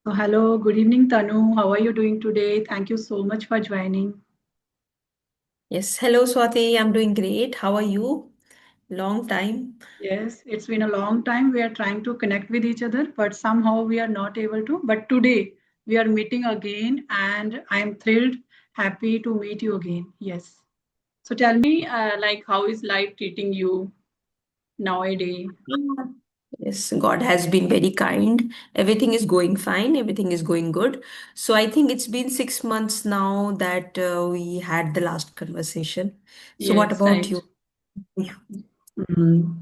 So, hello, good evening, Tanu. How are you doing today? Thank you so much for joining. Yes, hello Swati, I'm doing great. How are you? Long time. Yes, it's been a long time. We are trying to connect with each other, but somehow we are not able to. But today we are meeting again, and I am thrilled, happy to meet you again. Yes. So, tell me, like, how is life treating you nowadays? Yeah. Yes, God has been very kind. Everything is going fine. Everything is going good. So I think it's been 6 months now that we had the last conversation. So what Yes, about right. you?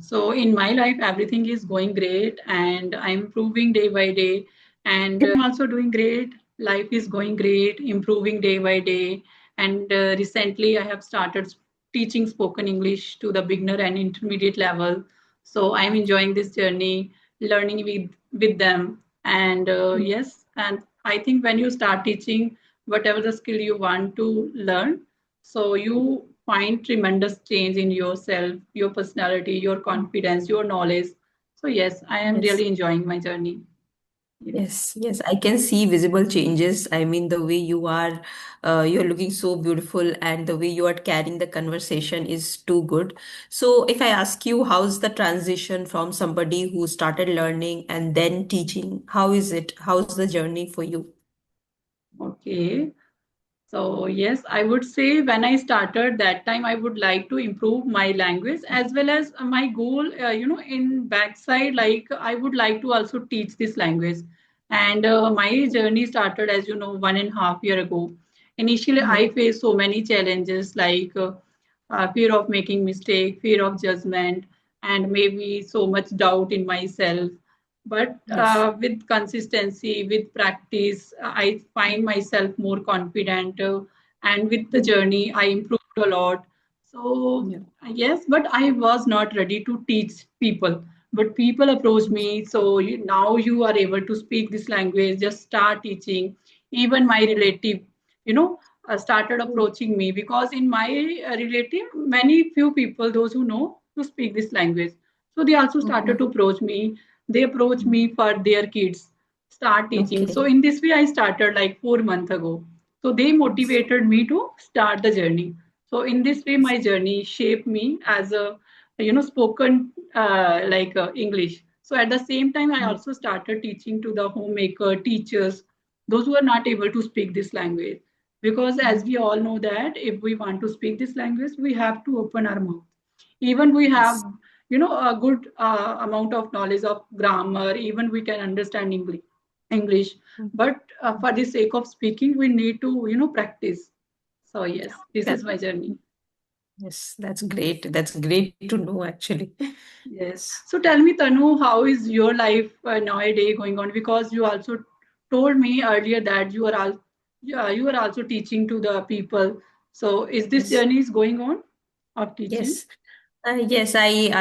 So in my life, everything is going great and I'm improving day by day. And I'm also doing great. Life is going great, improving day by day. And recently, I have started teaching spoken English to the beginner and intermediate level. So I'm enjoying this journey, learning with them. And yes, and I think when you start teaching whatever the skill you want to learn, so you find tremendous change in yourself, your personality, your confidence, your knowledge. So yes, I am Yes. really enjoying my journey. Yes. Yes, I can see visible changes. I mean, the way you're looking so beautiful, and the way you are carrying the conversation is too good. So, if I ask you, how's the transition from somebody who started learning and then teaching? How is it? How's the journey for you? Okay. So yes, I would say when I started that time, I would like to improve my language as well as my goal, in backside, like I would like to also teach this language. And my journey started, as you know, 1.5 year ago. Initially, I Yeah. faced so many challenges like fear of making mistake, fear of judgment, and maybe so much doubt in myself. But Yes. with consistency, with practice, I find myself more confident. And with the journey, I improved a lot. So, Yeah. yes, but I was not ready to teach people. But people approach me. So now you are able to speak this language, just start teaching. Even my relative, started approaching me because in my relative, many few people, those who know to speak this language. So they also started to Mhm. approach me. They approach me for their kids, start teaching. So Okay. in this way, I started like 4 months ago. So they Yes. motivated me to start the journey. So in this way, my journey shaped me as a spoken English. So at the same time, I also started teaching to the homemaker teachers, those who are not able to speak this language. Because as we all know that if we want to speak this language, we have to open our mouth. Even we have Yes. a good amount of knowledge of grammar, even we can understand english, but for the sake of speaking we need to practice. So yes, this That, is my journey. yes, that's great. That's great to know, actually. Yes, so tell me, Tanu, how is your life nowadays going on? Because you also told me earlier that you are also teaching to the people. So is this Yes. journey is going on of teaching? Yes. Yes, I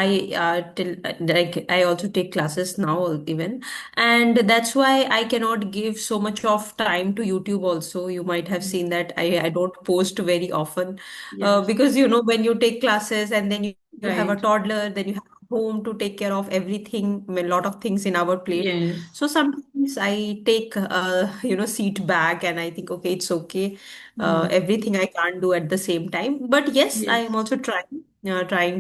also take classes now even, and that's why I cannot give so much of time to YouTube also. You might have seen that I don't post very often, Yes, because when you take classes and then you have a right. toddler, then you have home to take care of everything, a lot of things in our plate. Yes. So sometimes I take seat back and I think, okay, it's okay. Mm. Everything I can't do at the same time, but yes, I am Yes. also trying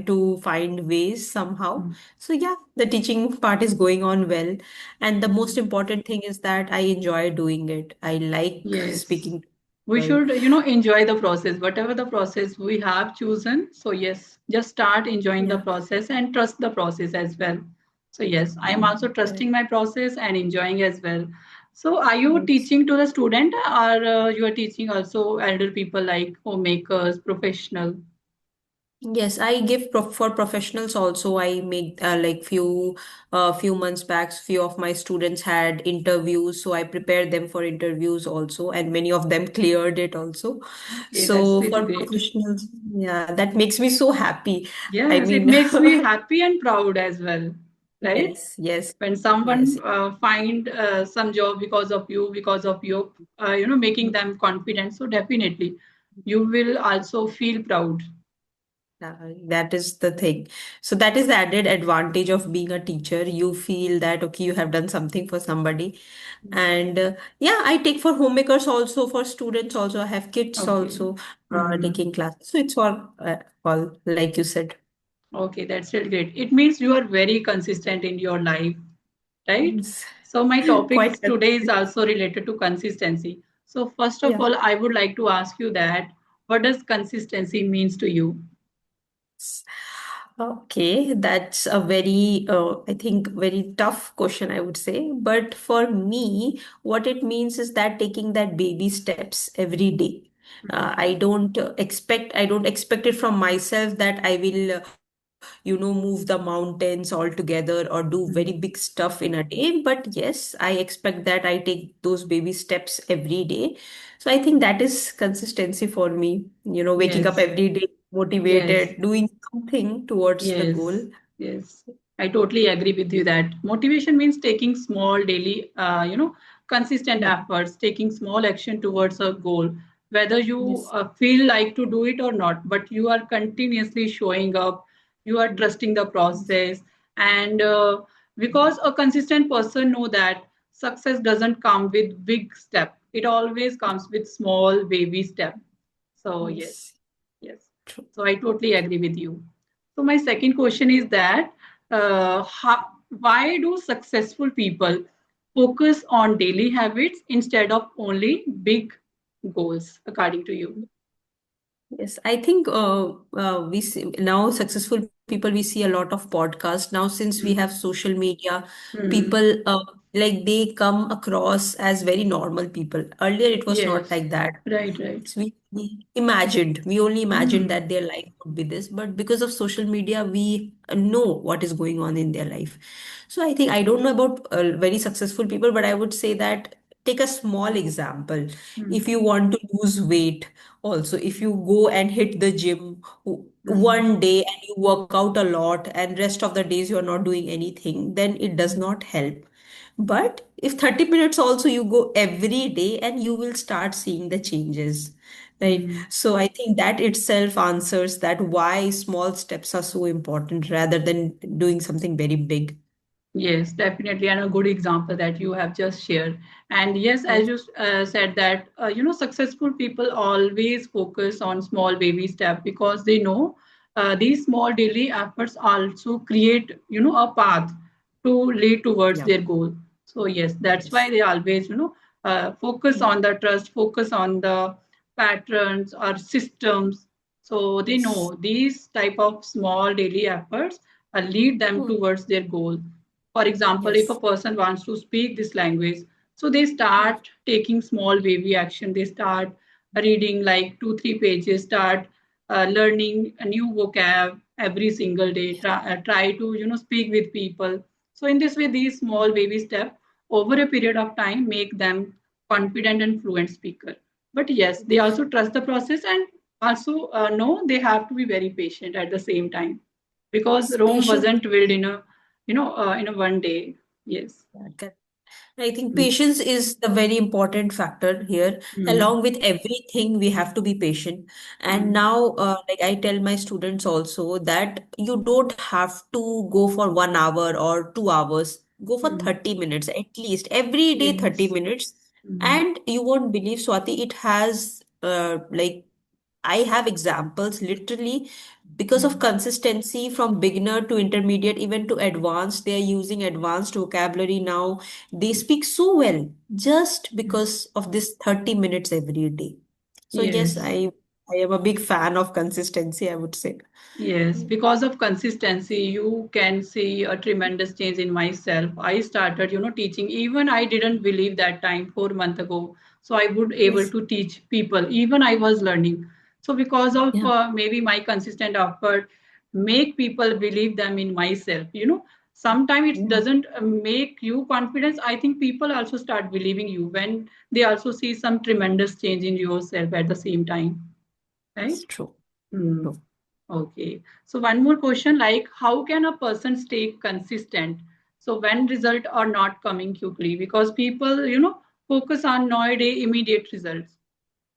to find ways somehow. Mm. So yeah, the teaching part is going on well. And the most Mm. important thing is that I enjoy doing it. I like Yes. speaking to We people. should, enjoy the process, whatever the process we have chosen. So, yes, just start enjoying the Yeah. process and trust the process as well. So, yes, I am also Correct. trusting my process and enjoying as well. So, are you Yes. teaching to the student or you are teaching also elder people like homemakers, professional? Yes, I give for professionals also. I make like few months back, few of my students had interviews, so I prepared them for interviews also, and many of them cleared it also. Okay, that's So really for great. professionals, yeah, that makes me so happy. I Yes, it mean, makes me happy and proud as well, right? yes, yes, When someone yes. find some job because of you, making them confident. So definitely, you will also feel proud. That is the thing. So that is the added advantage of being a teacher. You feel that, okay, you have done something for somebody. And yeah, I take for homemakers also, for students also. I have kids Okay. also Hmm. taking classes. So it's all like you said. Okay, that's really great. It means you are very consistent in your life, right? Yes. So my Quite topic today is consistent. also related to consistency. So first of Yeah. all, I would like to ask you that what does consistency means to you? Okay, that's a very, I think, very tough question, I would say. But for me, what it means is that taking that baby steps every day. I don't expect it from myself that I will, move the mountains altogether or do very big Mhm. stuff in a day. But yes, I expect that I take those baby steps every day. So I think that is consistency for me, waking up Yes, every day yes. motivated, doing something towards the goal. Yes, yes. I totally agree with you that motivation means taking small daily, consistent Yeah. efforts, taking small action towards a goal, whether you Yes. feel like to do it or not, but you are continuously showing up, you are trusting the Yes. process, and because a consistent person know that success doesn't come with big step, it always comes with small baby step. So yes, Yes. yes. True. So I totally agree with you. So my second question is that why do successful people focus on daily habits instead of only big goals, according to you? Yes, I think we see now successful people, we see a lot of podcasts. Now, since we have Mm. social media, Mm. people like they come across as very normal people. Earlier, it was not Yes, like that. right, right. We only imagined Mm. that their life would be this, but because of social media, we know what is going on in their life. So I think I don't know about very successful people, but I would say that take a small example. If Mm. you want to lose weight, also, if you go and hit the gym Mm. one day and you work out a lot and rest of the days you're not doing anything, then it does not help. But if 30 minutes also you go every day and you will start seeing the changes, right? Mm. So I think that itself answers that why small steps are so important rather than doing something very big. Yes, definitely, and a good example that you have just shared. And yes, as Yes. you said that successful people always focus on small baby step because they know these small daily efforts also create a path to lead towards Yeah. their goal. So yes, that's why Yes. they always focus Mm. on the trust, focus on the patterns or systems. So they Yes. know these type of small daily efforts lead them Mm. towards their goal. For example, if a Yes. person wants to speak this language, so they Mm. start taking small baby action. They start reading like 2 3 pages, start learning a new vocab every single day, try to speak with people. So in this way, these small baby steps over a period of time make them confident and fluent speaker. But yes, they also trust the process and also know they have to be very patient at the same time because Yes. Rome Patience. wasn't built in a one day. Yes. Yeah, I think Mm. patience is the very important factor here. Mm. Along with everything, we have to be patient. And Mm. now, like I tell my students also that you don't have to go for 1 hour or 2 hours. Go for Mm. 30 minutes at least. Every day, 30 Yes. minutes. Mm. And you won't believe, Swati, it has like I have examples literally because of Mm. consistency from beginner to intermediate, even to advanced. They are using advanced vocabulary now. They speak so well just because of this 30 minutes every day. So yes, Yes. I am a big fan of consistency, I would say. Yes, because of consistency, you can see a tremendous change in myself. I started, teaching. Even I didn't believe that time 4 months ago. So I would able Yes. to teach people. Even I was learning. So because of Yeah. maybe my consistent effort, make people believe them in myself. Sometimes it Yeah. doesn't make you confidence. I think people also start believing you when they also see some tremendous change in yourself at the same time, right? It's true. Hmm. True. Okay. So one more question, like how can a person stay consistent? So when results are not coming quickly, because people, focus on nowadays immediate results.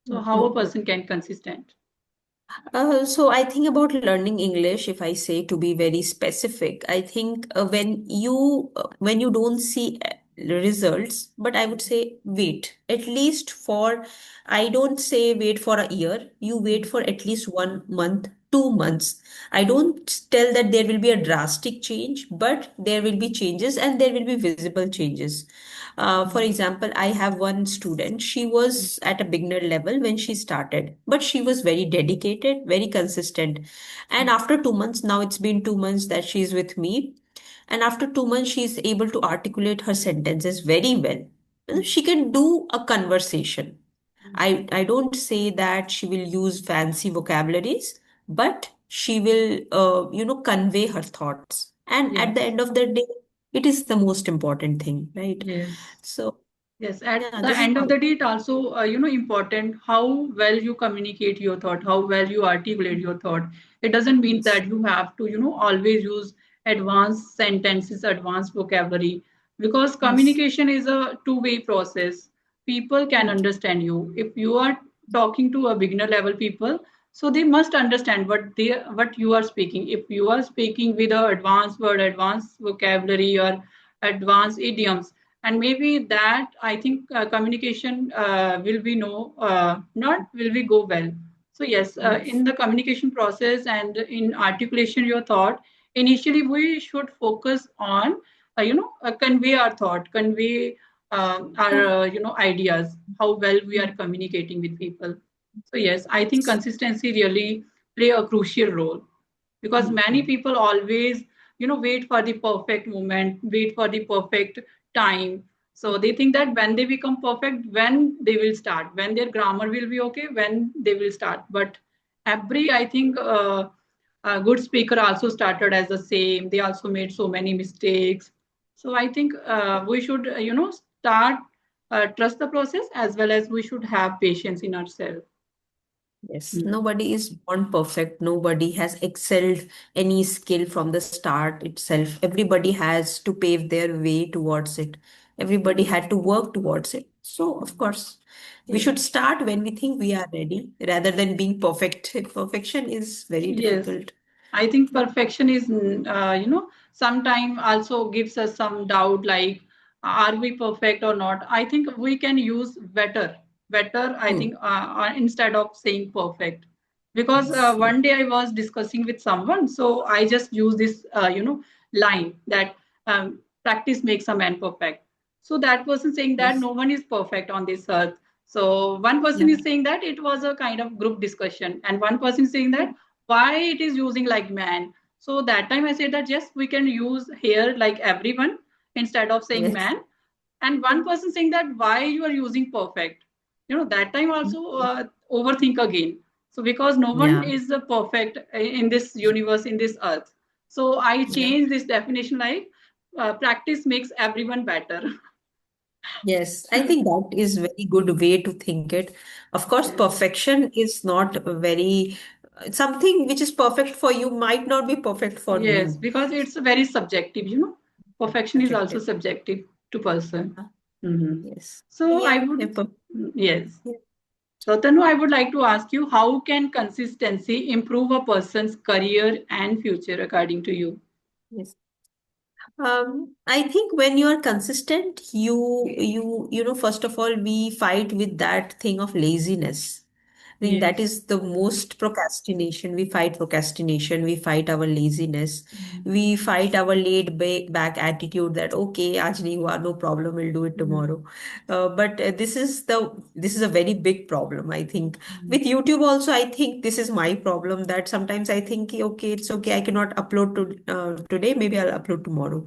So how a Mm-hmm. person can consistent? So I think about learning English, if I say to be very specific, I think when you don't see results, but I would say wait at least for, I don't say wait for a year, you wait for at least 1 month, 2 months. I don't tell that there will be a drastic change, but there will be changes and there will be visible changes. For example, I have one student. She was at a beginner level when she started, but she was very dedicated, very consistent. And after 2 months, now it's been 2 months that she's with me. And after 2 months, she's able to articulate her sentences very well. She can do a conversation. I don't say that she will use fancy vocabularies, but she will, convey her thoughts. And at the Yes, end of the day, it is the most important thing, right? yes. So, Yes, at yeah, the this is end of how. the day, it also, important how well you communicate your thought, how well you articulate your thought. It doesn't mean Yes. that you have to, always use advanced sentences, advanced vocabulary, because Yes. communication is a two-way process. People can Right. understand you. If you are talking to a beginner level people, so they must understand what you are speaking. If you are speaking with a advanced word, advanced vocabulary, or advanced idioms, and maybe that I think communication will be no not will be go well. So yes, in Yes. the communication process and in articulation your thought, initially we should focus on convey our thought, convey our Yeah. ideas, how well we are communicating with people. So yes, I think consistency really play a crucial role, because many people always wait for the perfect moment, wait for the perfect time. So they think that when they become perfect, when they will start, when their grammar will be okay, when they will start. But every, I think, a good speaker also started as the same, they also made so many mistakes. So I think we should start trust the process, as well as we should have patience in ourselves. Yes. Mm. Nobody is born perfect. Nobody has excelled any skill from the start itself. Everybody has to pave their way towards it. Everybody had to work towards it. So, of course, we should Yes. start when we think we are ready rather than being perfect. Perfection is very Yes, difficult. I think perfection is, sometimes also gives us some doubt, like, are we perfect or not? I think we can use better, I Hmm. think, instead of saying perfect. Because Yes. Yeah. one day I was discussing with someone, so I just use this, line that practice makes a man perfect. So that person saying that Yes. no one is perfect on this earth. So one person Yeah. is saying that it was a kind of group discussion, and one person is saying that why it is using like man. So that time I said that yes, we can use here like everyone instead of saying Yes. man. And one person saying that why you are using perfect. That time also overthink again. So because no one Yeah. is perfect in this universe, in this earth. So I Yeah. changed this definition, like practice makes everyone better. Yes, I think that is very good way to think it. Of course, Yes. perfection is not very something which is perfect for you might not be perfect for Yes, me. because it's very subjective. Perfection is also Subjective. subjective to person. Yeah. Mhm. Yes. So I Yeah. would, yes. Yeah. So Tanu, I would like to ask you, how can consistency improve a person's career and future, according to you? Yes. I think when you are consistent, first of all, we fight with that thing of laziness. I think that Yes. is the most procrastination. We fight procrastination. We fight our laziness. We fight our back attitude that okay, aaj nahi hua, no problem, we'll do it Mhm. tomorrow. But this is a very big problem. I think with YouTube also, I think this is my problem that sometimes I think okay, it's okay, I cannot upload to today. Maybe I'll upload tomorrow.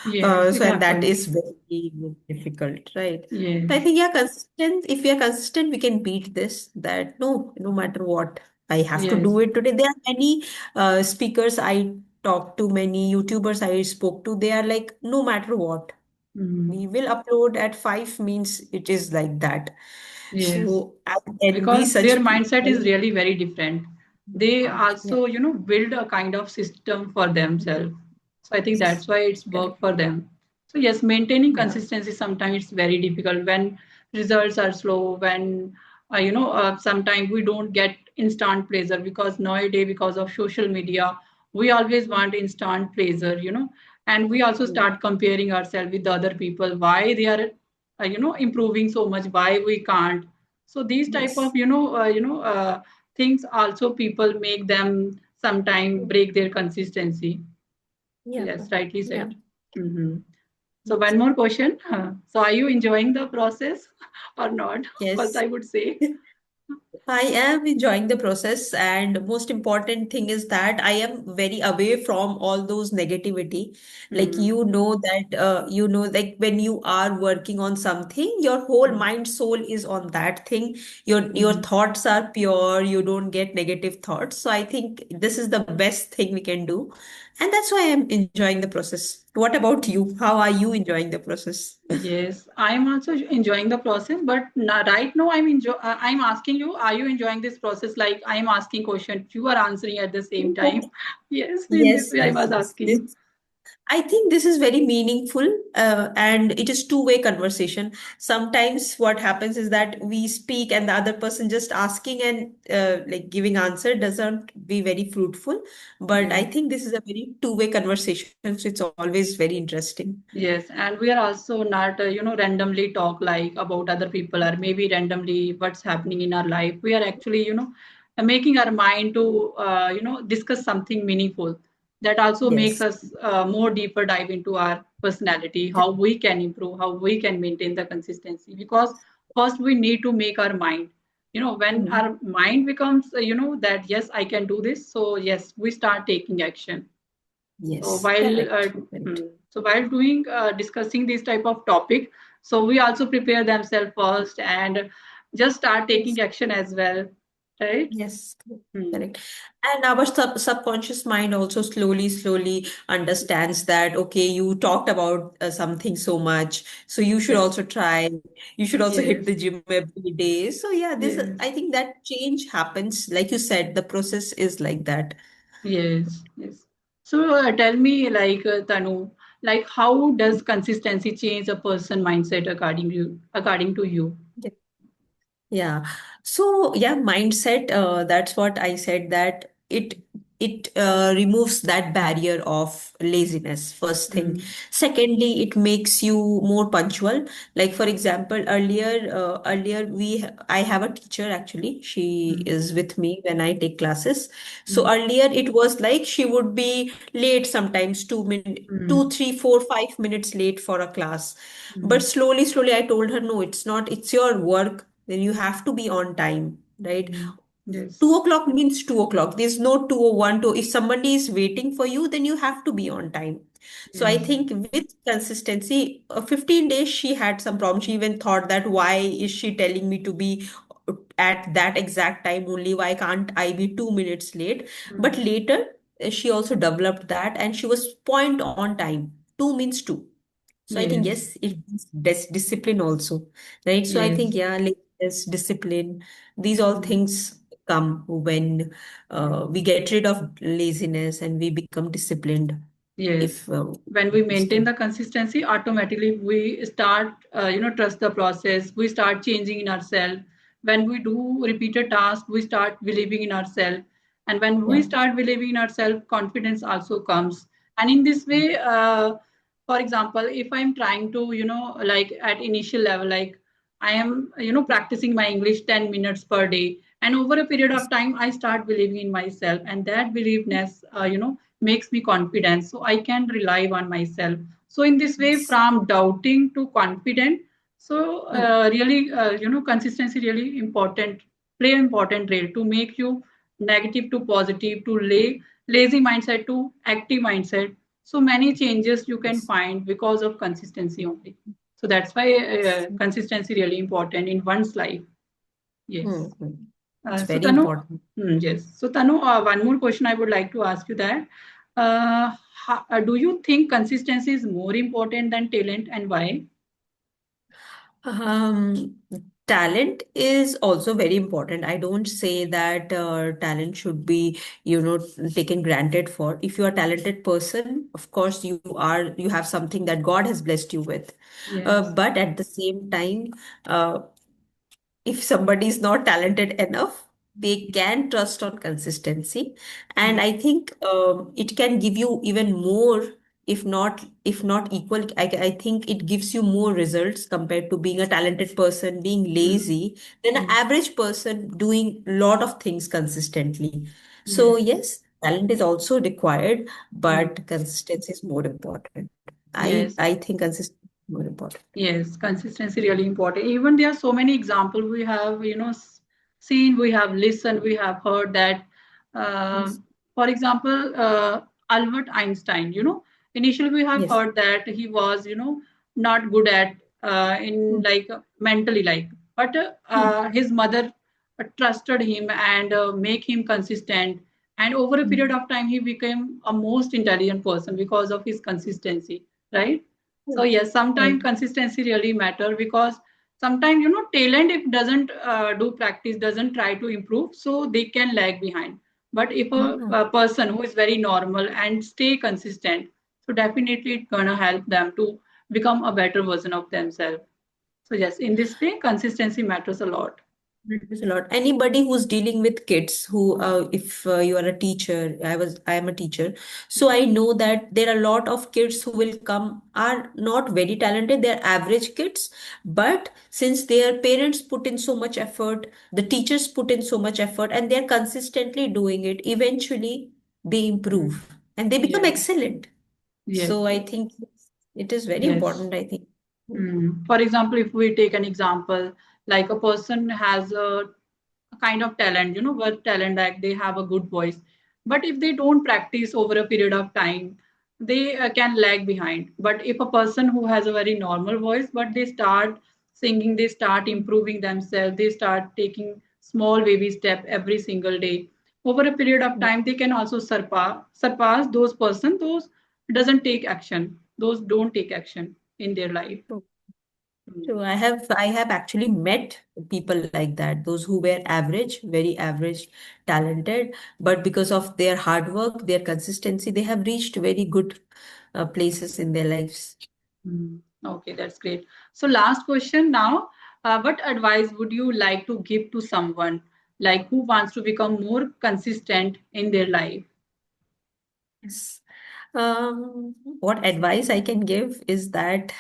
Yes, it And that happens. is very difficult, right? Yes. So I think, yeah, consistent. If we are consistent, we can beat this. That no matter what, I have to Yes. do it today. There are many speakers I talked to, many YouTubers I spoke to. They are like, no matter what, Mhm. we will upload at 5 means it is like that. Yes. So I envy Because their such mindset is people. really very different. They Yeah, also, build a kind of system for themselves. So I think yes, that's why it's work correct. for them. So yes, maintaining Yeah, consistency sometimes it's very difficult when results are slow, when sometimes we don't get instant pleasure because nowadays, because of social media, we always want instant pleasure. And we also Mm. start comparing ourselves with the other people, why they are, improving so much, why we can't. So these type of, Yes. things also people make them sometime Mm. break their consistency. Yeah. Yes, rightly Yeah. said. Mhm. So Yes. one more question. So are you enjoying the process or not? First, Yes. I would say. I am enjoying the process, and most important thing is that I am very away from all those negativity. Like Hmm. like when you are working on something, your whole Hmm. mind, soul is on that thing. Your Hmm. thoughts are pure. You don't get negative thoughts. So I think this is the best thing we can do, and that's why I am enjoying the process. What about you? How are you enjoying the process? Yes, I'm also enjoying the process, but right now I'm asking you, are you enjoying this process? Like I'm asking questions, you are answering at the same time. Yes, in this Yes, way I yes, was yes. asking. I think this is very meaningful, and it is two-way conversation. Sometimes what happens is that we speak and the other person just asking and like giving answer doesn't be very fruitful. But I Yes. think this is a very two-way conversation, so it's always very interesting. Yes, and we are also not, randomly talk like about other people or maybe randomly what's happening in our life. We are actually, making our mind to, discuss something meaningful that also makes Yes. us more deeper dive into our personality, how we can improve, how we can maintain the consistency. Because first we need to make our mind. When Mm. our mind becomes, that yes, I can do this. So yes, we start taking action. So Yes. while Correct. Correct. doing discussing this type of topic, so we also prepare themselves first and just start taking Yes. action as well, right? Yes, Hmm. correct. And our subconscious mind also slowly understands that, okay, you talked about something so much, so you should Yes, also try. You should also hit yes, the gym every day. So yeah, yes, I think that change happens. Like you said, the process is like that. yes. So tell me, like Tanu, like how does consistency change a person mindset according to you? Yeah. So yeah, mindset, that's what I said that it removes that barrier of laziness, first thing. Hmm. Secondly, it makes you more punctual. Like for example, earlier I have a teacher actually. She Hmm. is with me when I take classes. So Hmm. earlier it was like she would be late sometimes 2, 3, 4, 5 minutes late for a class. Hmm. But slowly, I told her, no, it's not, it's your work. Then you have to be on time, right? Hmm. Yes, 2 o'clock means 2 o'clock. There's no 2:01 to, if somebody is waiting for you, then you have to be on time. So I yes, think with consistency, 15 days, she had some problem. She even thought that why is she telling me to be at that exact time only? Why can't I be 2 minutes late? hmm. But later, she also developed that and she was point on time. Two means two. So I think Yes, yes, it means discipline also, right? So I think yes. yeah, like yes, discipline. These all Hmm. things come when we get rid of laziness and we become disciplined. Yes. If When we this maintain thing. the consistency, automatically we start, trust the process. We start changing in ourselves. When we do repeated tasks, we start believing in ourselves. And when we Yeah. start believing in ourselves, confidence also comes. And in this way, for example, if I'm trying to, like at initial level, like I am, practicing my English 10 minutes per day. And over a period of time, I start believing in myself. And that believeness, makes me confident. So I can rely on myself. So in this way, Yes. from doubting to confident, so Hmm. really, consistency really important, play an important role to make you negative to positive, to lazy mindset to active mindset. So many changes you can Yes. find because of consistency only. So that's why consistency really important in one's life. Hmm. Yes. Hmm. It's So very Tanu, important. yes. So Tanu, one more question I would like to ask you that do you think consistency is more important than talent and why? Um, Talent is also very important. I don't say that talent should be, taken granted for. If you're a talented person, of course you have something that God has blessed you with. Yes. But at the same time, uh, if somebody is not talented enough, they can trust on consistency. And Mm, I think it can give you even more, if not equal. I think it gives you more results compared to being a talented person, being mm, lazy, than an mm. average person doing a lot of things consistently. So Yes. yes, talent is also required, Mm. but consistency is more important. Yes. I think consistency is more important. Yes, consistency really important. Even there are so many examples we have, seen, we have listened, we have heard that, uh, Yes. for example, Albert Einstein, initially we have Yes. heard that he was, not good at in Mm. like mentally like, but Mm. his mother trusted him and make him consistent. And over a period Mm. of time, he became a most intelligent person because of his consistency, right? So Yes. yes, sometimes Right. consistency really matter because sometimes talent if doesn't do practice, doesn't try to improve, so they can lag behind. But if Yeah. a person who is very normal and stay consistent, so definitely it's gonna help them to become a better version of themselves. So yes, in this way, consistency matters a lot. Matters a lot. Anybody who's dealing with kids, who, if you are a teacher, I am a teacher, so I know that there are a lot of kids who will come, are not very talented, they're average kids, but since their parents put in so much effort, the teachers put in so much effort, and they're consistently doing it, eventually they Mm. improve and they become Yes, excellent. yes, So I yes, think it is very yes. important, I think. For example, if we take an example, like a person has a kind of talent, work talent, like they have a good voice. But if they don't practice over a period of time, they can lag behind. But if a person who has a very normal voice, but they start singing, they start improving themselves, they start taking small baby step every single day. Over a period of time, they can also surpass those person, those doesn't take action, those don't take action in their life. Yeah. Mm. So I have actually met people like that, those who were average, very average, talented, but because of their hard work, their consistency, they have reached very good places in their lives. Okay, that's great. So last question now. What advice would you like to give to someone like who wants to become more consistent in their life? Yes. What advice I can give is that,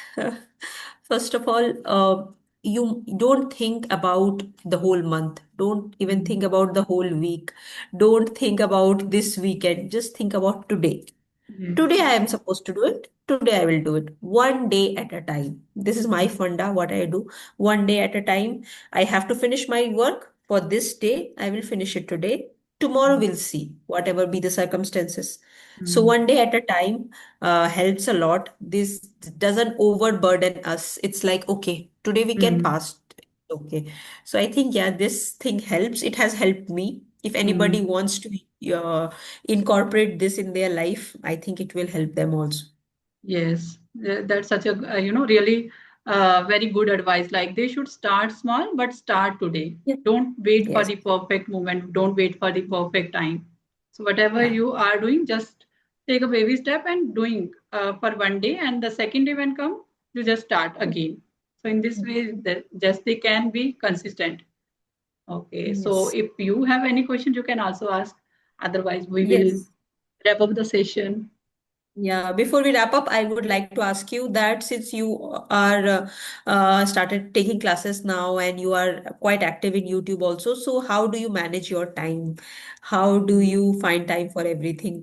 first of all, you don't think about the whole month. Don't even Mm. think about the whole week. Don't think about this weekend. Just think about today. Yes. Today I am supposed to do it. Today I will do it. One day at a time. This is my funda, what I do. One day at a time. I have to finish my work for this day. I will finish it today. Tomorrow we'll see, whatever be the circumstances. So Mm. one day at a time helps a lot. This doesn't overburden us. It's like, okay, today we can Mm. pass. Okay. So I think, yeah, this thing helps. It has helped me. If anybody Mm. wants to incorporate this in their life, I think it will help them also. Yes, that's such a really very good advice. Like they should start small, but start today. Yeah. Don't wait for Yes. the perfect moment. Don't wait for the perfect time. So whatever Yeah. you are doing, just take a baby step and doing for one day, and the second day when come, you just start again. So in this way, that just they can be consistent. Okay. So Yes. if you have any questions, you can also ask. Otherwise, we will Yes. wrap up the session. Yeah, before we wrap up, I would like to ask you that, since you are started taking classes now and you are quite active in YouTube also, so how do you manage your time? How do you find time for everything?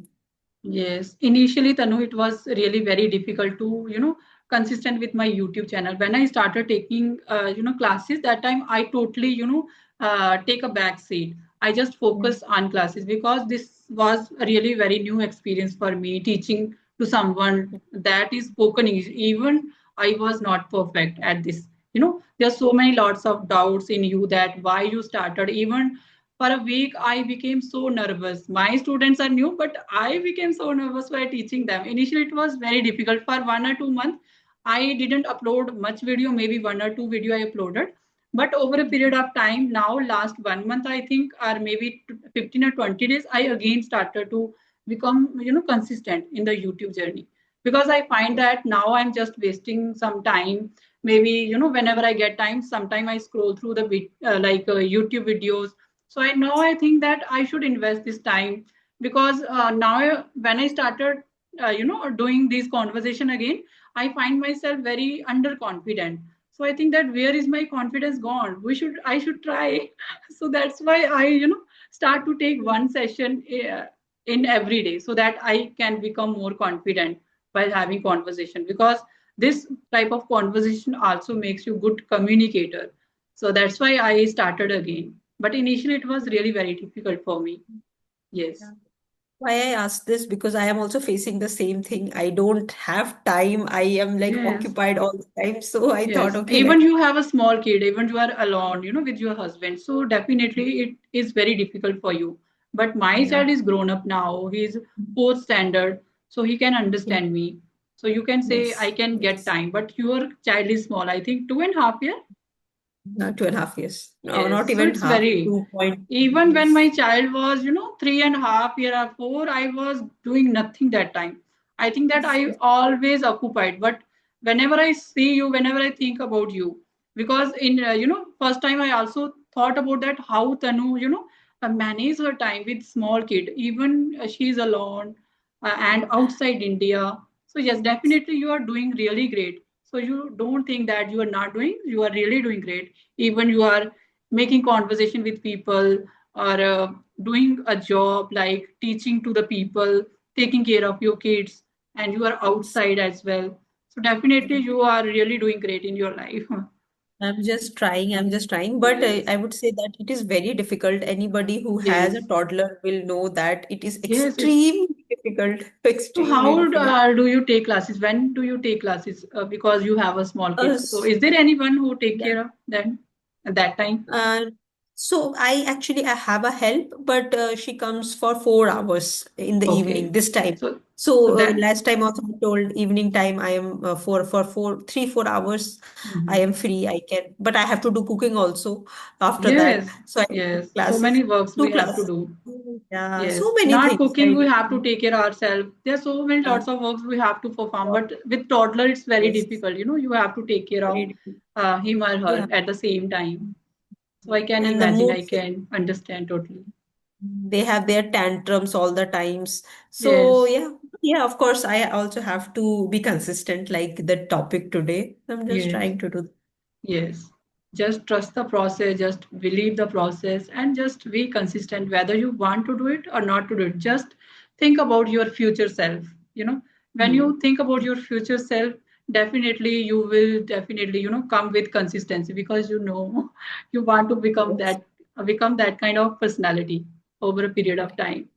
Yes, initially, Tanu, it was really very difficult to, consistent with my YouTube channel. When I started taking, classes, that time I totally, take a back seat. I just Mm. focus on classes because this was a really very new experience for me, teaching to someone that is spoken English. Even I was not perfect at this. There's so many lots of doubts in you that why you started. Even for a week I became so nervous. My students are new, but I became so nervous while teaching them. Initially it was very difficult. For 1 or 2 months I didn't upload much video, maybe one or two video I uploaded. But over a period of time, now last 1 month I think, or maybe 15 or 20 days, I again started to become consistent in the YouTube journey, because I find that now I'm just wasting some time maybe, whenever I get time, sometime I scroll through the YouTube videos. So I think that I should invest this time, because now when I started doing this conversation again, I find myself very underconfident. So I think that where is my confidence gone? I should try. So that's why I start to take one session in every day, so that I can become more confident while having conversation, because this type of conversation also makes you good communicator. So that's why I started again, but initially it was really very difficult for me. Yes. Yeah. Why I ask this, because I am also facing the same thing. I don't have time. I am like Yes. occupied all the time. So I thought, Yes, okay, even let you have a small kid, even you are alone, with your husband. So definitely it is very difficult for you. But my yeah. child is grown up now. He's fourth standard, so he can Yeah. understand me. So you can say I Yes. can get Yes. time, but your child is small. I think 2.5 years. 2.5 years. No, not Yes, so even it's half. very. 2 point. Even when Yes. my child was, 3.5 years or four, I was doing nothing that time. I think that I always occupied. But whenever I see you, whenever I think about you, because in, first time I also thought about that how Tanu, manage her time with small kid, even she's alone and outside India. So yes, definitely you are doing really great. So you don't think that you are not doing, you are really doing great. Even you are making conversation with people, or doing a job like teaching to the people, taking care of your kids, and you are outside as well. So definitely you are really doing great in your life. I'm just trying, but Yes. I would say that it is very difficult. Anybody who has a Yes. toddler will know that it is Yes, it's. extremely difficult, So extremely how difficult. do you take classes? When do you take classes? Because you have a small Uh, kid. So is there anyone who take yeah. care of them at that time? Uh, so I have a help, but she comes for 4 hours in the Okay. evening this time. So so So that. last time also I told evening time I am for 3 4 hours I Mhm. am free. I can, but I have to do cooking also after that. Yes, So I take yes. So classes, many works we two have to classes. do. Yeah, Yes. so many Not things cooking, I we need have to to. take care ourselves. There are so many Yeah, lots of works we have to perform. But with toddler, it's very yes, difficult. You have to take care of very difficult. him or Yeah, her at the same time. So I can and the imagine, mood I can understand totally. they have their tantrums all the times. So Yes. yeah, yeah, of course I also have to be consistent like the topic today. I'm just Yes. trying to do. Yes. Just trust the process, just believe the process, and just be consistent, whether you want to do it or not to do it. Just think about your future self. When Hmm. you think about your future self, definitely you will definitely, come with consistency, because you want to Yes. become that kind of personality over a period of time.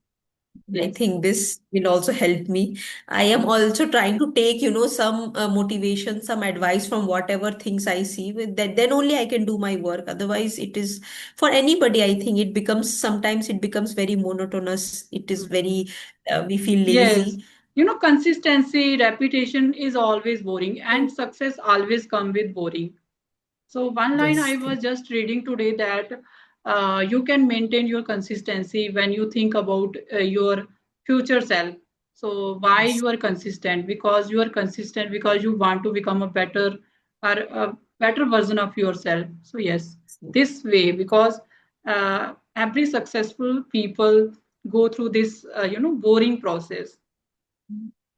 I Yes. think this will also help me. I am also trying to take, some motivation, some advice from whatever things I see. With that, then only I can do my work. Otherwise, it is for anybody. I think sometimes it becomes very monotonous. It is very, we feel Yes. lazy. Consistency, repetition is always boring, and success always come with boring. So one line I Yes. was just reading today, that you can maintain your consistency when you think about your future self. So why Yes. you are consistent? Because you are consistent because you want to become a better version of yourself. So yes, this way, because every successful people go through this boring process.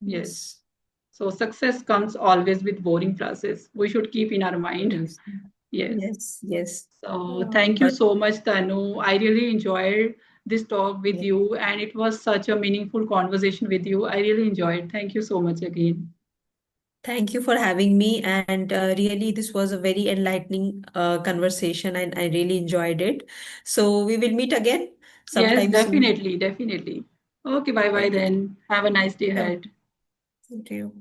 Yes. Yes. So success comes always with boring process. We should keep in our mind. Yes. Yes. Yes. Yes. So thank you But so much, Tanu. I really enjoyed this talk with yeah. you, and it was such a meaningful conversation with you. I really enjoyed. Thank you so much again. Thank you for having me. And really, this was a very enlightening conversation, and I really enjoyed it. So we will meet again Yes, sometime soon. definitely, definitely. Okay, bye bye Thank you. then. Have a nice day Yeah. ahead. Thank you.